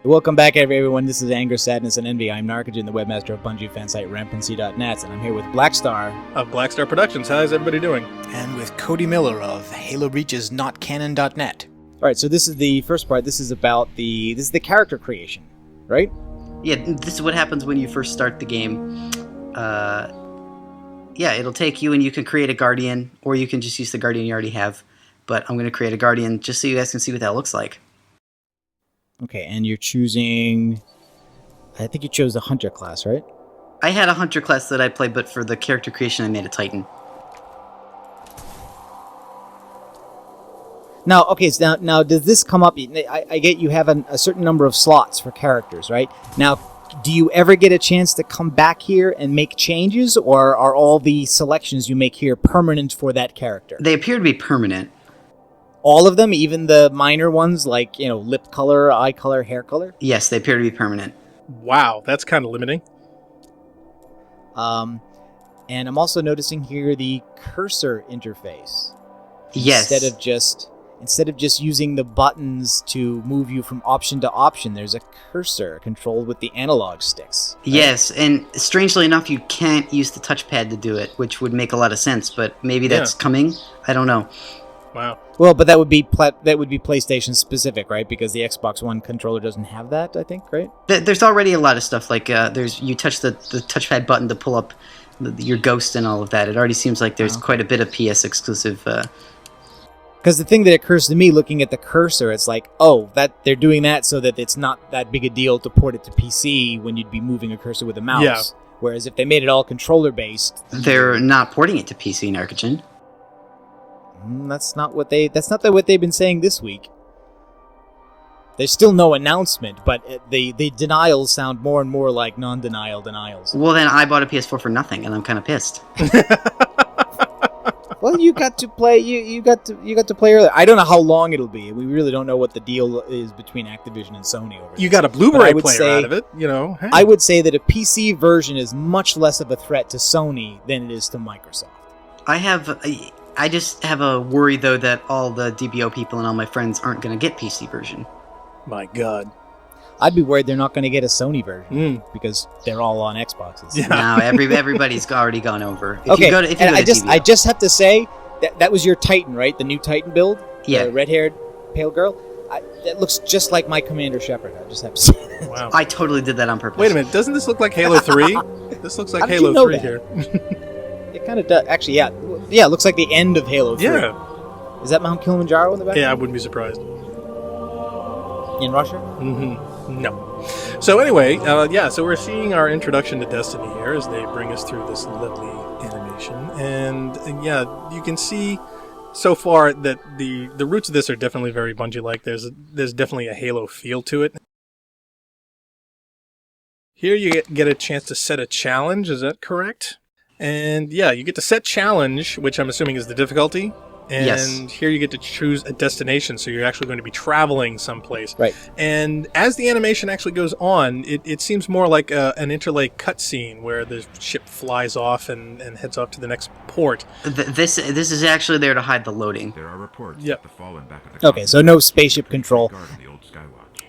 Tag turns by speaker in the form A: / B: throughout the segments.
A: Welcome back, everyone. This is Anger, Sadness, and Envy. I'm Narcogen, the webmaster of Bungie fansite Rampancy.net, and I'm here with Blackstar
B: of Blackstar Productions. How's everybody doing?
C: And with Cody Miller of Halo Reach's NotCanon.net.
A: All right, so this is the first part. This is about the character creation, right?
D: Yeah, this is what happens when you first start the game. Yeah, it'll take you, and you can create a Guardian, or you can just use the Guardian you already have. But I'm going to create a Guardian just so you guys can see what that looks like.
A: Okay, and you're choosing... I think you chose the Hunter class, right?
D: I had a Hunter class that I played, but for the character creation, I made a Titan.
A: Now, okay, so now does this come up... I get you have a certain number of slots for characters, right? Now, do you ever get a chance to come back here and make changes, or are all the selections you make here permanent for that character?
D: They appear to be permanent.
A: All of them, even the minor ones like, lip color, eye color, hair color?
D: Yes, they appear to be permanent.
B: Wow, that's kind of limiting.
A: And I'm also noticing here the cursor interface.
D: Yes.
A: Instead of just using the buttons to move you from option to option, there's a cursor controlled with the analog sticks. Right?
D: Yes, and strangely enough, you can't use the touchpad to do it, which would make a lot of sense, but maybe that's coming? I don't know.
B: Wow.
A: Well, but that would be PlayStation specific, right? Because the Xbox One controller doesn't have that, I think, right?
D: There's already a lot of stuff, like you touch the touchpad button to pull up your ghost and all of that. It already seems like there's quite a bit of PS exclusive.
A: Because the thing that occurs to me looking at the cursor, it's like, that they're doing that so that it's not that big a deal to port it to PC when you'd be moving a cursor with a mouse.
B: Yeah.
A: Whereas if they made it all controller-based...
D: They're not porting it to PC, Narcogen.
A: That's not what they've been saying this week. There's still no announcement, but the denials sound more and more like non-denial denials.
D: Well, then I bought a PS4 for nothing, and I'm kind of pissed.
A: Well, you got to play. You got to play earlier. I don't know how long it'll be. We really don't know what the deal is between Activision and Sony over there.
B: You got a Blu-ray player out of it, Hey.
A: I would say that a PC version is much less of a threat to Sony than it is to Microsoft.
D: I just have a worry, though, that all the DBO people and all my friends aren't going to get PC version.
B: My God.
A: I'd be worried they're not going to get a Sony version because they're all on Xboxes.
D: Yeah. No, everybody's already gone over.
A: I just have to say that was your Titan, right? The new Titan build?
D: Yeah.
A: The red-haired pale girl? That looks just like my Commander Shepard. I just have to say that.
B: Wow.
D: I totally did that on purpose.
B: Wait a minute. Doesn't this look like Halo 3? This looks like Halo 3 here.
A: It kind of does. Actually, yeah. Yeah, it looks like the end of Halo 3.
B: Yeah.
A: Is that Mount Kilimanjaro in the back?
B: Yeah, I wouldn't be surprised.
A: In Russia?
B: Mm-hmm. No. So anyway, so we're seeing our introduction to Destiny here as they bring us through this lovely animation. And you can see so far that the roots of this are definitely very Bungie-like. There's definitely a Halo feel to it. Here you get a chance to set a challenge, is that correct? And you get to set challenge, which I'm assuming is the difficulty. And
D: yes.
B: Here you get to choose a destination, so you're actually going to be traveling someplace.
A: Right.
B: And as the animation actually goes on, it seems more like an interlay cutscene where the ship flies off and heads off to the next port.
D: This is actually there to hide the loading.
E: There are reports
B: Yep.
E: that the fallen back at the
A: Okay, so no spaceship control.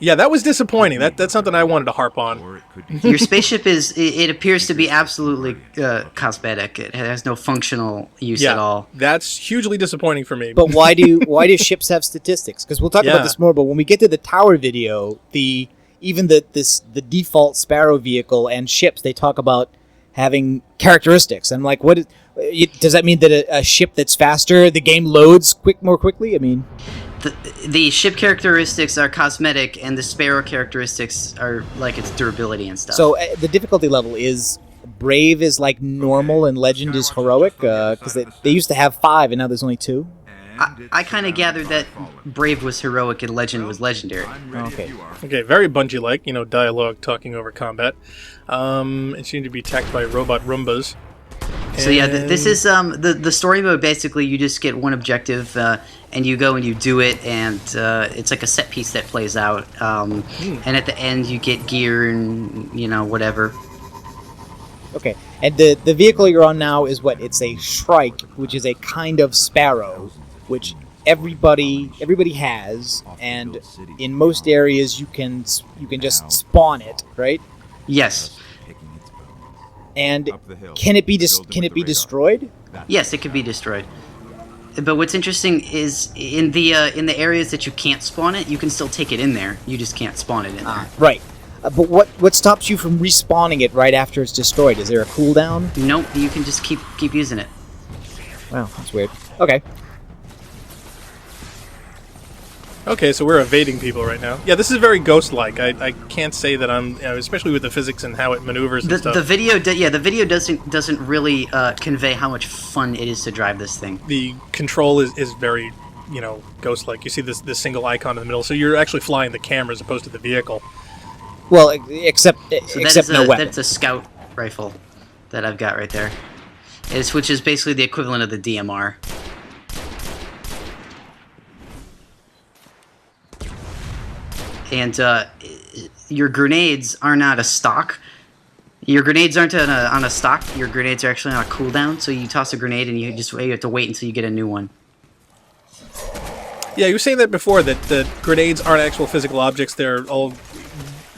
B: Yeah, that was disappointing. That's something I wanted to harp on.
D: Your spaceship it appears to be absolutely cosmetic. It has no functional use at all.
B: That's hugely disappointing for me.
A: But why do ships have statistics? Because we'll talk about this more. But when we get to the tower video, the default Sparrow vehicle and ships, they talk about having characteristics. I'm like, does that mean that a ship that's faster, the game loads more quickly? I mean.
D: The ship characteristics are cosmetic, and the Sparrow characteristics are like its durability and stuff.
A: So the difficulty level is Brave is like normal and Legend is heroic, because they used to have 5 and now there's only 2.
D: I kind of gathered that Brave was heroic and Legend was legendary.
B: Okay, very Bungie-like, dialogue talking over combat. It seemed to be attacked by robot Roombas.
D: So this is the story mode. Basically, you just get one objective, and you go and you do it, and it's like a set piece that plays out. And at the end, you get gear and whatever.
A: Okay, and the vehicle you're on now is what? It's a Shrike, which is a kind of Sparrow, which everybody has, and in most areas you can just spawn it, right?
D: Yes.
A: And can it be destroyed?
D: Yes, it could be destroyed. But what's interesting is in the areas that you can't spawn it, you can still take it in there. You just can't spawn it in there.
A: Right. But what stops you from respawning it right after it's destroyed? Is there a cooldown?
D: Nope, you can just keep using it.
A: Wow, that's weird. Okay.
B: Okay, so we're evading people right now. Yeah, this is very Ghost-like. I can't say that I'm, especially with the physics and how it maneuvers and stuff.
D: The video doesn't really convey how much fun it is to drive this thing.
B: The control is very, Ghost-like. You see this single icon in the middle, so you're actually flying the camera as opposed to the vehicle.
A: Well, except no weapon.
D: That's a scout rifle that I've got right there. Which is basically the equivalent of the DMR. And your grenades are not a stock. Your grenades aren't on a stock. Your grenades are actually on a cooldown. So you toss a grenade and you have to wait until you get a new one.
B: Yeah, you were saying that before, that the grenades aren't actual physical objects. They're all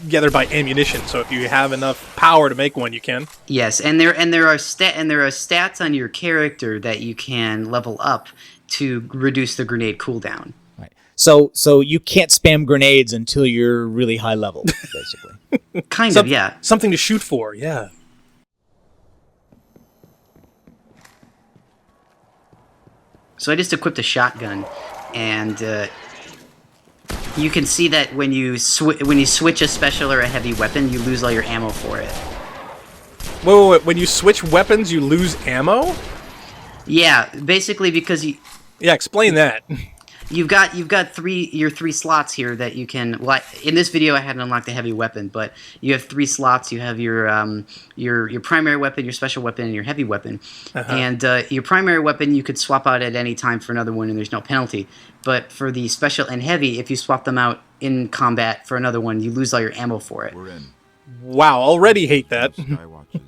B: gathered by ammunition. So if you have enough power to make one, you can.
D: Yes, and there are stats on your character that you can level up to reduce the grenade cooldown.
A: So you can't spam grenades until you're really high level, basically.
D: Kind of, yeah.
B: Something to shoot for, yeah.
D: So I just equipped a shotgun, and you can see that when you switch a special or a heavy weapon, you lose all your ammo for it.
B: Wait. When you switch weapons, you lose ammo?
D: Yeah, basically because you...
B: Yeah, explain that.
D: You've got your three slots here that you can. Well, in this video I hadn't unlocked the heavy weapon, but you have 3 slots. You have your primary weapon, your special weapon, and your heavy weapon. Uh-huh. And your primary weapon you could swap out at any time for another one, and there's no penalty. But for the special and heavy, if you swap them out in combat for another one, you lose all your ammo for it.
E: We're in.
B: Wow, already hate that.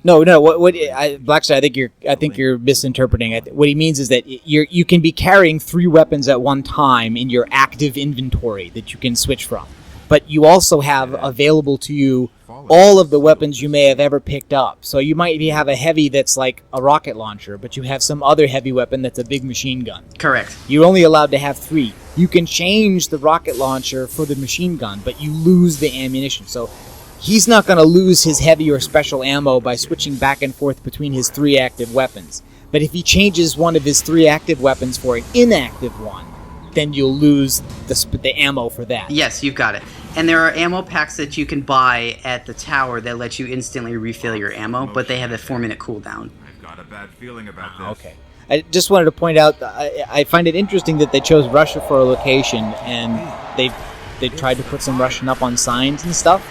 A: No. Blackstar, I think you're misinterpreting. What he means is that you can be carrying 3 weapons at one time in your active inventory that you can switch from, but you also have available to you all of the weapons you may have ever picked up. So you might have a heavy that's like a rocket launcher, but you have some other heavy weapon that's a big machine gun.
D: Correct.
A: You're only allowed to have 3. You can change the rocket launcher for the machine gun, but you lose the ammunition. So he's not going to lose his heavy or special ammo by switching back and forth between his 3 active weapons. But if he changes one of his 3 active weapons for an inactive one, then you'll lose the ammo for that.
D: Yes, you've got it. And there are ammo packs that you can buy at the tower that let you instantly refill your ammo, but they have a 4-minute cooldown.
E: I've got a bad feeling about this.
A: Okay. I just wanted to point out, I find it interesting that they chose Russia for a location, and they tried to put some Russian up on signs and stuff.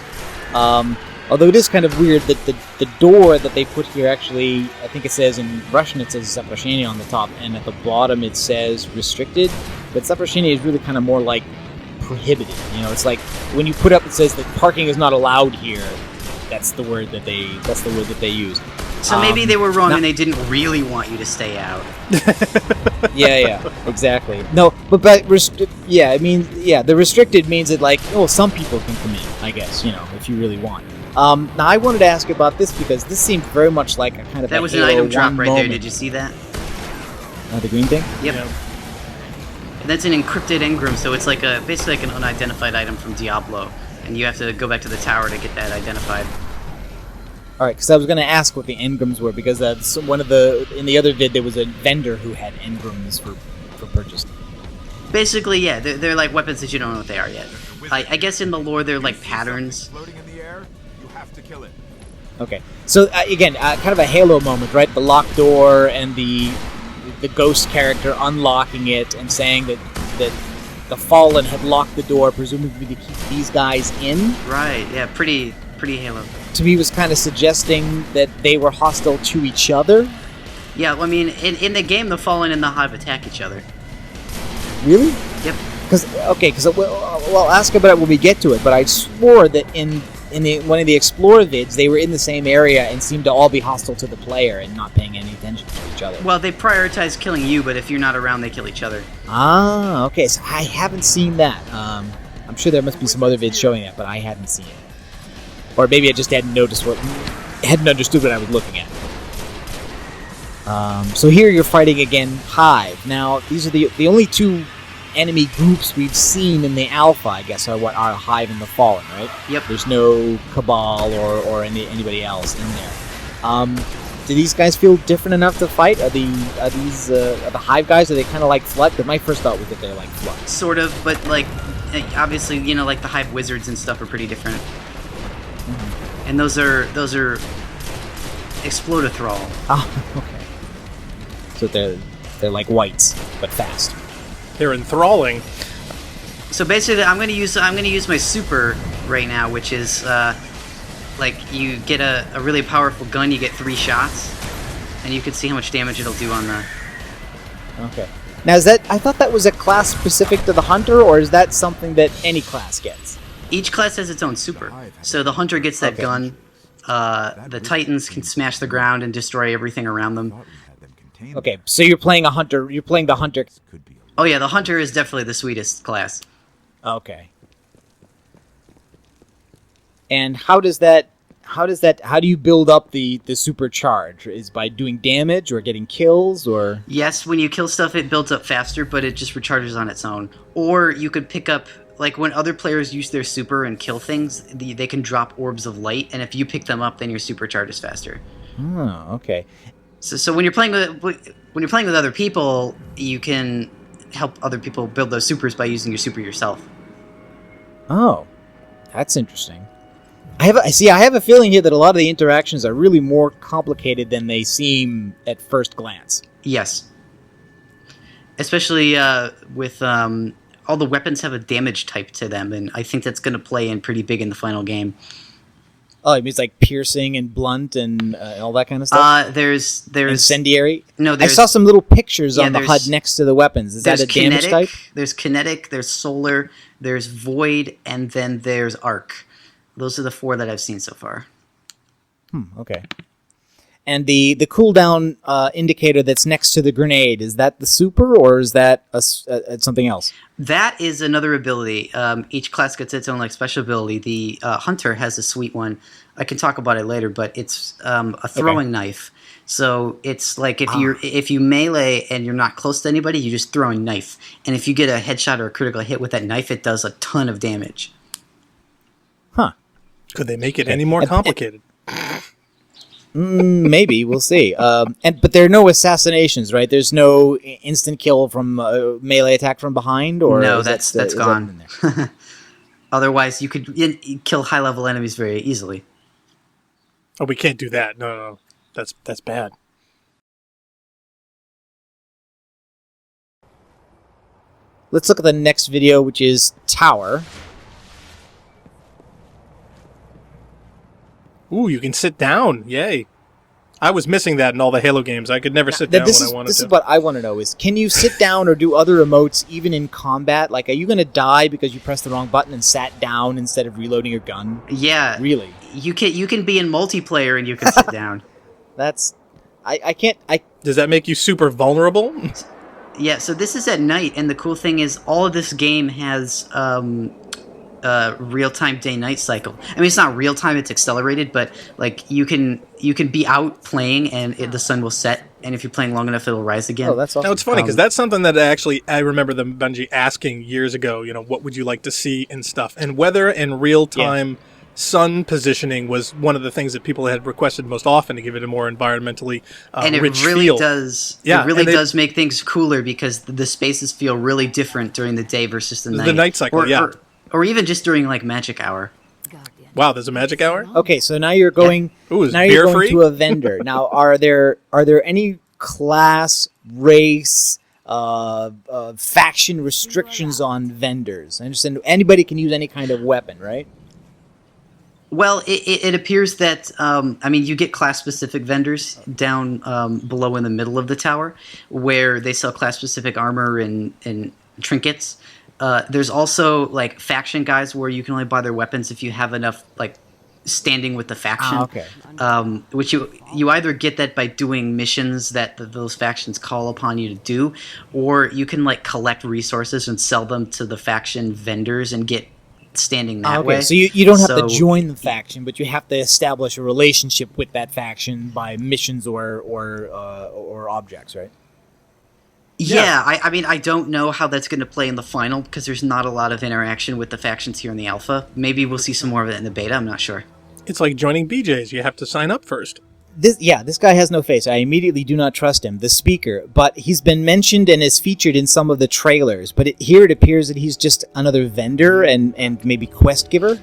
A: Although it is kind of weird that the door that they put here actually, I think it says in Russian, it says Zaprashenie on the top, and at the bottom it says restricted. But Zaprashenie is really kind of more like prohibited. It's like when you put up it says that parking is not allowed here. That's the word that they use.
D: So maybe they were wrong and they didn't really want you to stay out.
A: Yeah, exactly. No, but the restricted means that some people can come in, I guess, if you really want. Now I wanted to ask you about this because this seemed very much like a kind of
D: that was an item drop right there. Did you see that?
A: The green thing?
D: Yep. Yeah. And that's an encrypted engram, so it's basically like an unidentified item from Diablo, and you have to go back to the tower to get that identified.
A: All right, because I was going to ask what the engrams were, because in the other vid there was a vendor who had engrams for purchase.
D: Basically, yeah, they're like weapons that you don't know what they are yet. I guess in the lore they're like patterns.
E: Floating in the air, you have to kill it.
A: Okay, so again, kind of a Halo moment, right? The locked door and the ghost character unlocking it and saying that the Fallen had locked the door, presumably to keep these guys in.
D: Right. Yeah. Pretty Halo.
A: To me, was kind of suggesting that they were hostile to each other.
D: Yeah. I mean, in the game, the Fallen and the Hive attack each other.
A: Really?
D: Yep.
A: Because we'll ask about it when we get to it. But I swore that in one of the Explorer vids, they were in the same area and seemed to all be hostile to the player and not paying any attention to each other.
D: Well, they prioritize killing you, but if you're not around, they kill each other.
A: Ah, okay. So I haven't seen that. I'm sure there must be some other vids showing that, but I hadn't seen it. Or maybe I just hadn't understood what I was looking at. So here you're fighting again Hive. Now, these are the only two enemy groups we've seen in the alpha, I guess, are Hive and the Fallen, right?
D: Yep.
A: There's no Cabal or anybody else in there. Do these guys feel different enough to fight? Are the Hive guys, are they kind of like Flood? But my first thought was that they're like Flood.
D: Sort of, but like, obviously, like the Hive wizards and stuff are pretty different. Mm-hmm. And those are Explodothrall.
A: Oh, okay. So they're like whites, but fast.
B: They're enthralling.
D: So basically, I'm gonna use my super right now, which is like you get a really powerful gun. You get 3 shots, and you can see how much damage it'll do on the.
A: Okay. Now I thought that was a class specific to the Hunter, or is that something that any class gets?
D: Each class has its own super. So the Hunter gets that gun. The Titans can smash the ground and destroy everything around them.
A: Okay, so you're playing a Hunter. You're playing the Hunter.
D: Oh yeah, the Hunter is definitely the sweetest class.
A: Okay. And how do you build up the supercharge? Is by doing damage or getting kills or?
D: Yes, when you kill stuff, it builds up faster, but it just recharges on its own. Or you could pick up, like when other players use their super and kill things, they can drop orbs of light, and if you pick them up, then your super charges faster.
A: Oh, okay.
D: So when you're playing with other people, you can help other people build those supers by using your super yourself.
A: Oh, that's interesting. I have a feeling here that a lot of the interactions are really more complicated than they seem at first glance.
D: Yes. Especially with all the weapons have a damage type to them, and I think that's going to play in pretty big in the final game.
A: Oh, it means like piercing and blunt and all that kind of stuff?
D: There's
A: incendiary?
D: No,
A: I saw some little pictures on the HUD next to the weapons. Is that a damage type?
D: There's kinetic, there's solar, there's void, and then there's arc. Those are the 4 that I've seen so far.
A: Okay. And the cooldown indicator that's next to the grenade, is that the super or is that something else? That
D: is another ability. Each class gets its own special ability. The Hunter has a sweet one. I can talk about it later, but it's a throwing knife. So it's like if you melee and you're not close to anybody, you just throw a knife. And if you get a headshot or a critical hit with that knife, it does a ton of damage.
A: Huh.
B: Could they make it any more complicated?
A: Maybe, we'll see. But there are no assassinations, right? There's no instant kill from melee attack from behind, or
D: no, that's gone. Otherwise, you could kill high level enemies very easily.
B: Oh, we can't do that. No. That's bad.
A: Let's look at the next video, which is Tower.
B: Ooh, you can sit down. Yay. I was missing that in all the Halo games. I could never sit down when I wanted to.
A: This is what I want to know is, can you sit down or do other emotes even in combat? Like, are you going to die because you pressed the wrong button and sat down instead of reloading your gun?
D: Yeah.
A: Really?
D: You can be in multiplayer and you can sit down.
A: I can't...
B: Does that make you super vulnerable?
D: Yeah, so this is at night, and the cool thing is all of this game has... real-time day-night cycle. I mean, it's not real-time, it's accelerated, but like you can be out playing and the sun will set, and if you're playing long enough, it'll rise again.
A: Oh, that's awesome.
B: Now, it's funny, because that's something that I remember the Bungie asking years ago, what would you like to see and stuff. And weather and real-time sun positioning was one of the things that people had requested most often to give it a more environmentally
D: and it
B: rich
D: really
B: feel.
D: Does. Yeah, it really does make things cooler because the spaces feel really different during the day versus the night.
B: The night cycle,
D: Or even just during magic hour.
B: Wow, there's a magic hour?
A: Okay, so now you're going.
B: Yeah. Ooh,
A: now you're going to a vendor. Now, are there any class, race, faction restrictions on vendors? I understand anybody can use any kind of weapon, right?
D: Well, it appears that you get class-specific vendors down below in the middle of the tower, where they sell class-specific armor and trinkets. There's also faction guys where you can only buy their weapons if you have enough standing with the faction.
A: Okay.
D: Which you either get that by doing missions that those factions call upon you to do, or you can like collect resources and sell them to the faction vendors and get standing that way.
A: So you don't have to join the faction, but you have to establish a relationship with that faction by missions or objects, right?
D: Yeah, I mean, I don't know how that's going to play in the final because there's not a lot of interaction with the factions here in the alpha. Maybe we'll see some more of it in the beta. I'm not sure.
B: It's like joining BJ's. You have to sign up first.
A: This guy has no face. I immediately do not trust him, the speaker. But he's been mentioned and is featured in some of the trailers. But here it appears that he's just another vendor and maybe quest giver.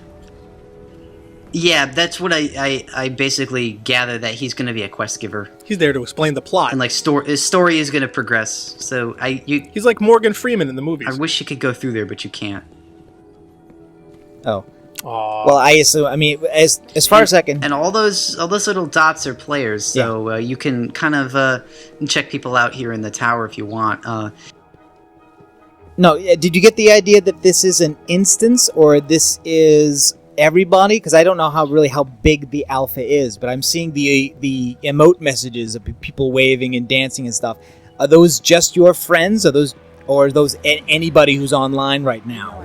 D: Yeah, that's what I basically gather, that he's going to be a quest giver.
B: He's there to explain the plot.
D: And like his story is going to progress. So
B: he's like Morgan Freeman in the movies.
D: I wish you could go through there, but you can't.
A: Oh.
B: Aww.
A: Well, I assume. I mean, as far as I can.
D: And all those little dots are players, so you can kind of check people out here in the tower if you want.
A: No, did you get the idea that this is an instance or this is everybody? Because I don't know how big the alpha is, but I'm seeing the emote messages of people waving and dancing and stuff. Are those just your friends? Or are those anybody who's online right now?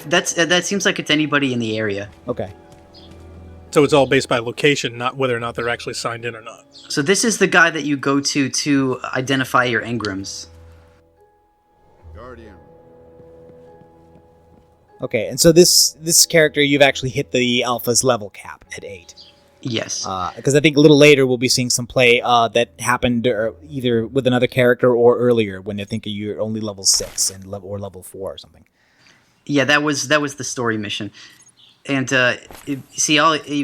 D: That seems like it's anybody in the area.
A: Okay.
B: So it's all based by location, not whether or not they're actually signed in or not.
D: So this is the guy that you go to identify your engrams.
E: Guardian.
A: Okay, and so this character, you've actually hit the alpha's level cap at 8.
D: Yes.
A: Because I think a little later we'll be seeing some play that happened either with another character or earlier when I think you're only level 6 or level 4 or something.
D: Yeah, that was the story mission. And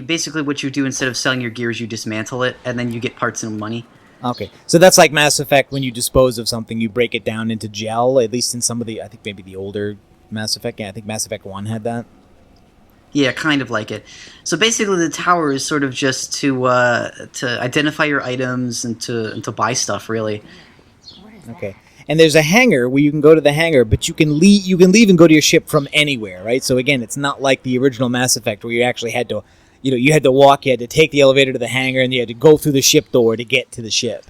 D: basically what you do instead of selling your gears, you dismantle it, and then you get parts and money.
A: Okay, so that's like Mass Effect. When you dispose of something, you break it down into gel, at least in some of I think maybe the older Mass Effect. Yeah, I think Mass Effect 1 had that.
D: Yeah, kind of like it. So basically the tower is sort of just to identify your items and to buy stuff, really.
A: Okay. And there's a hangar where you can go to the hangar, but you can leave and go to your ship from anywhere, right? So again, it's not like the original Mass Effect where you actually had to, you had to walk, you had to take the elevator to the hangar, and you had to go through the ship door to get to the ship.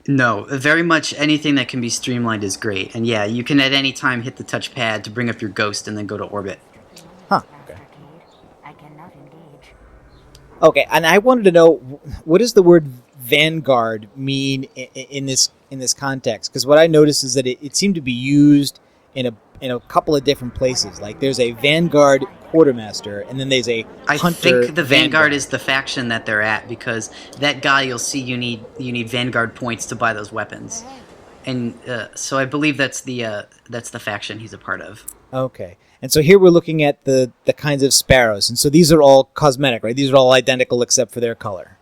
D: No, very much anything that can be streamlined is great. And yeah, you can at any time hit the touchpad to bring up your ghost and then go to orbit.
A: Huh. Okay. Okay, and I wanted to know, what does the word Vanguard mean in this context? Because what I noticed is that it seemed to be used in a couple of different places. Like there's a Vanguard quartermaster, and then there's a hunter.
D: I think the Vanguard is the faction that they're at, because that guy, you'll see you need Vanguard points to buy those weapons, and so I believe that's the faction he's a part of.
A: Okay, and so here we're looking at the kinds of sparrows, and so these are all cosmetic, right? These are all identical except for their color.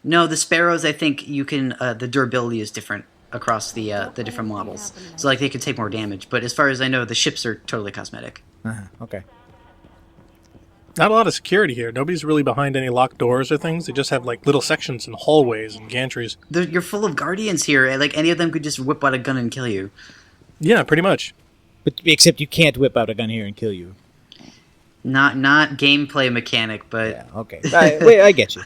D: No, the sparrows, I think you can. The durability is different across the different models, so like they can take more damage. But as far as I know, the ships are totally cosmetic.
A: Okay.
B: Not a lot of security here. Nobody's really behind any locked doors or things. They just have like little sections and hallways and gantries.
D: You're full of guardians here. Like any of them could just whip out a gun and kill you.
B: Yeah, pretty much.
A: But except you can't whip out a gun here and kill you.
D: Not gameplay mechanic, but
A: yeah. Okay. Wait, I get you.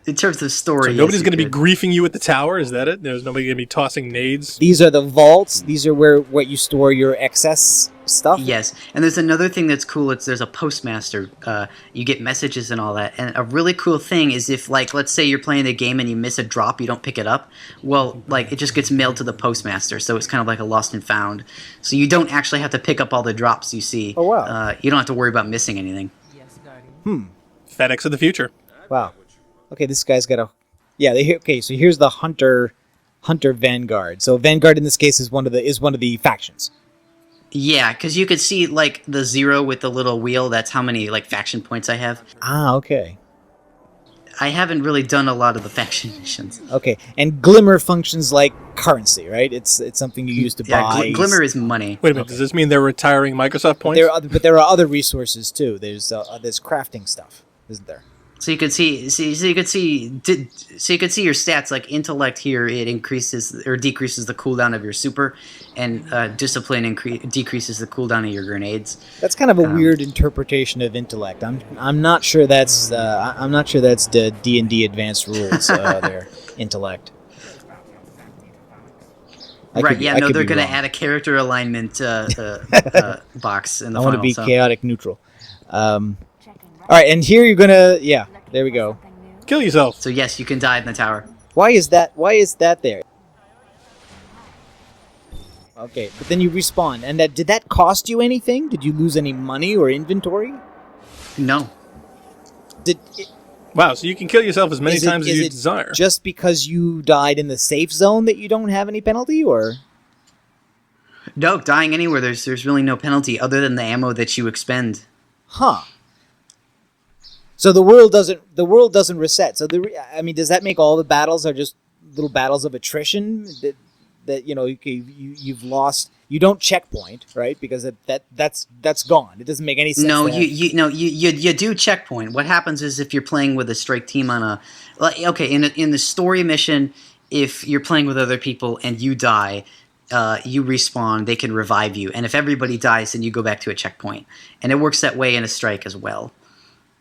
D: In terms of story,
B: so nobody's going to be griefing you at the tower? Is that it? There's nobody going to be tossing nades?
A: These are the vaults. These are what you store your excess stuff?
D: Yes. And there's another thing that's cool. There's a postmaster. You get messages and all that. And a really cool thing is if, like, let's say you're playing the game and you miss a drop, you don't pick it up. Well, like, it just gets mailed to the postmaster. So it's kind of like a lost and found. So you don't actually have to pick up all the drops you see.
A: Oh, wow.
D: You don't have to worry about missing anything.
B: FedEx of the future.
A: Wow. Okay, this guy's got a... Yeah, okay, so here's the Hunter Vanguard. So Vanguard in this case is one of the factions.
D: Yeah, because you could see, like, the 0 with the little wheel. That's how many, like, faction points I have.
A: Ah, okay.
D: I haven't really done a lot of the faction missions.
A: Okay, and Glimmer functions like currency, right? It's something you use to buy.
D: Yeah, Glimmer is money.
B: Wait a minute, does this mean they're retiring Microsoft points?
A: But there are other resources, too. There's crafting stuff, isn't there?
D: So you could see your stats like intellect here. It increases or decreases the cooldown of your super, and discipline decreases the cooldown of your grenades.
A: That's kind of a weird interpretation of intellect. I'm not sure that's the D&D advanced rules there. Intellect.
D: They're going to add a character alignment box in the final.
A: I want to be chaotic neutral. All right, and here you're gonna, there we go.
B: Kill yourself.
D: So yes, you can die in the tower.
A: Why is that there? Okay, but then you respawn, and did that cost you anything? Did you lose any money or inventory?
D: No.
B: Wow, so you can kill yourself as many times as you desire.
A: Just because you died in the safe zone that you don't have any penalty, or?
D: No, dying anywhere, there's really no penalty other than the ammo that you expend.
A: Huh. So the world doesn't reset. So does that make all the battles are just little battles of attrition that you've lost? You don't checkpoint, right? Because that's gone. It doesn't make any sense.
D: No, you do checkpoint. What happens is if you're playing with a strike team on in the story mission, if you're playing with other people and you die, you respawn. They can revive you, and if everybody dies, then you go back to a checkpoint, and it works that way in a strike as well.